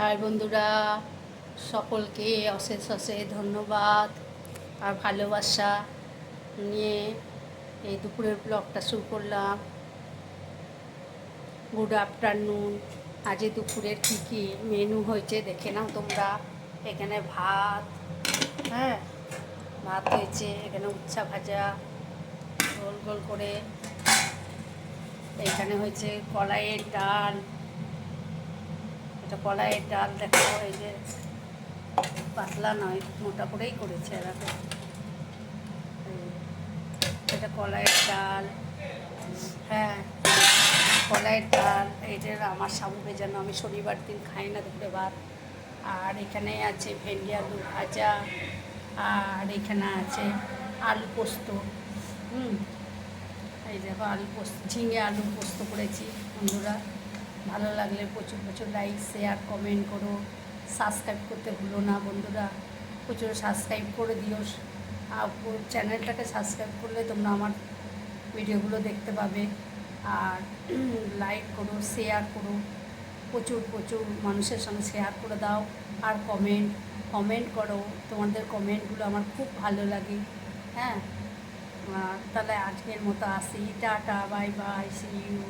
আর বন্ধুরা, সকলকে অশেষ অশেষ ধন্যবাদ আর ভালোবাসা নিয়ে এই দুপুরের ব্লগটা শুরু করলাম। Good afternoon. আজ দুপুরের কী কী মেনু হয়েছে দেখে নাও তোমরা। এখানে ভাত, হ্যাঁ ভাত হয়েছে, এখানে উচ্ছা ভাজা গোল গোল করে, এখানে হয়েছে কলাইয়ের ডাল। এটা কলাইয়ের ডাল দেখো, এই যে পাতলা নয়, মোটা করেই করেছে এরাকে। এটা কলাইয়ের ডাল, হ্যাঁ কলাইয়ের ডাল। এটা আমার সাবু ভেজানো, আমি শনিবার দিন খাই না দুপুরে ভাত। আর এখানে আছে ভেন্ডি আলু ভাজা, আর এখানে আছে আলু পোস্ত। এই দেখো আলু পোস্ত, ঝিঙে আলু পোস্ত করেছি। বন্ধুরা ভালো লাগলে প্রচুর প্রচুর লাইক শেয়ার কমেন্ট করো, সাবস্ক্রাইব করতে ভুলো না বন্ধুরা, প্রচুর সাবস্ক্রাইব করে দিও। আর চ্যানেলটাকে সাবস্ক্রাইব করলে তোমরা আমার ভিডিওগুলো দেখতে পাবে। আর লাইক করো, শেয়ার করো, প্রচুর প্রচুর মানুষের সঙ্গে শেয়ার করে দাও। আর কমেন্ট করো, তোমাদের কমেন্টগুলো আমার খুব ভালো লাগে। হ্যাঁ, তাহলে আজকের মতো আসি, tata, bye bye, see you.